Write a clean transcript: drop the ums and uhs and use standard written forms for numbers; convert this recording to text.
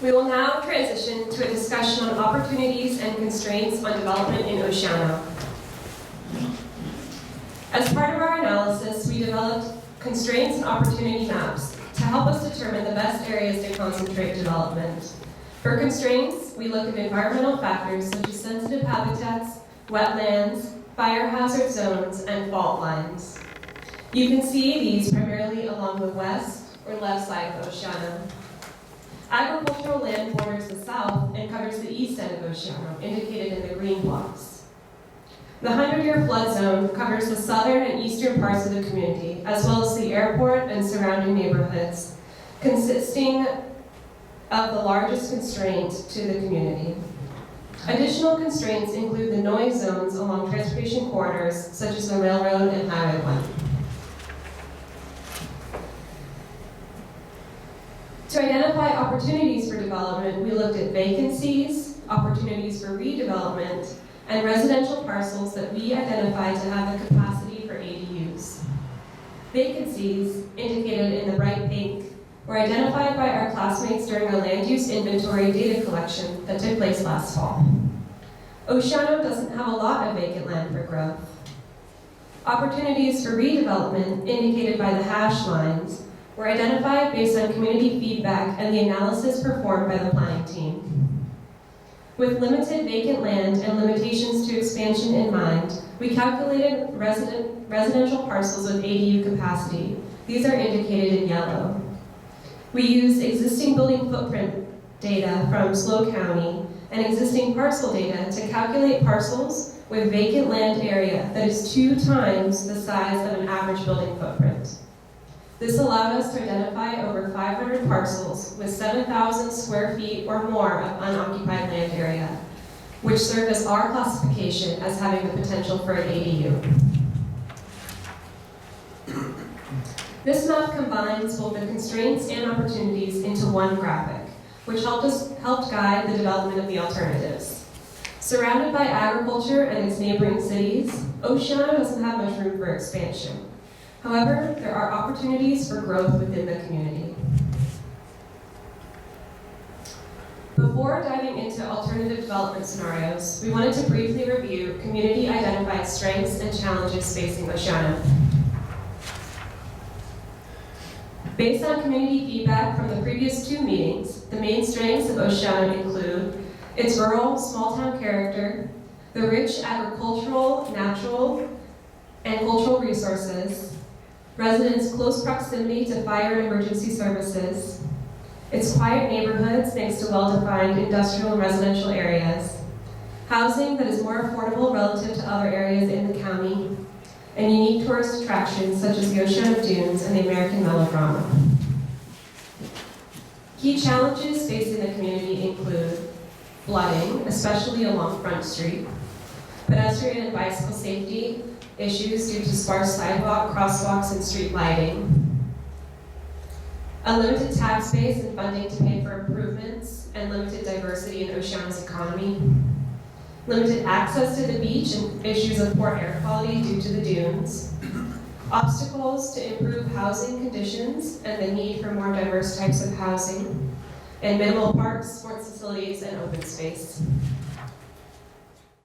We will now transition to a discussion on opportunities and constraints on development in Oceano. As part of our analysis, we developed constraints and opportunity maps to help us determine the best areas to concentrate development. For constraints, we look at environmental factors such as sensitive habitats, wetlands, fire hazard zones, and fault lines. You can see these primarily along the west or left side of Oceano. Agricultural land borders the south and covers the east end of Oceano, indicated in the green blocks. The 100-year flood zone covers the southern and eastern parts of the community, as well as the airport and surrounding neighborhoods, consisting of the largest constraint to the community. Additional constraints include the noise zones along transportation corridors, such as the railroad and Highway 1. To identify opportunities for development, we looked at vacancies, opportunities for redevelopment, and residential parcels that we identified to have the capacity for ADUs. Vacancies, indicated in the bright pink, were identified by our classmates during a land use inventory data collection that took place last fall. Oceano doesn't have a lot of vacant land for growth. Opportunities for redevelopment, indicated by the hash lines, were identified based on community feedback and the analysis performed by the planning team. With limited vacant land and limitations to expansion in mind, we calculated residential parcels with ADU capacity. These are indicated in yellow. We used existing building footprint data from SLO County and existing parcel data to calculate parcels with vacant land area that is 2 times the size of an average building footprint. This allowed us to identify over 500 parcels with 7,000 square feet or more of unoccupied land area, which served as our classification as having the potential for an ADU. This map combines both the constraints and opportunities into one graphic, which helped guide the development of the alternatives. Surrounded by agriculture and its neighboring cities, Oceano doesn't have much room for expansion. However, there are opportunities for growth within the community. Before diving into alternative development scenarios, we wanted to briefly review community-identified strengths and challenges facing Oceano. Based on community feedback from the previous 2 meetings, the main strengths of Oceano include its rural, small-town character, the rich agricultural, natural, and cultural resources, residents' close proximity to fire and emergency services, its quiet neighborhoods next to well-defined industrial and residential areas, housing that is more affordable relative to other areas in the county, and unique tourist attractions such as the Oceano Dunes and the American Melodrama. Key challenges facing the community include flooding, especially along Front Street, pedestrian and bicycle safety issues due to sparse sidewalk, crosswalks, and street lighting, a limited tax base and funding to pay for improvements, and limited diversity in Oceano's economy, limited access to the beach and issues of poor air quality due to the dunes, obstacles to improve housing conditions and the need for more diverse types of housing, and minimal parks, sports facilities, and open space.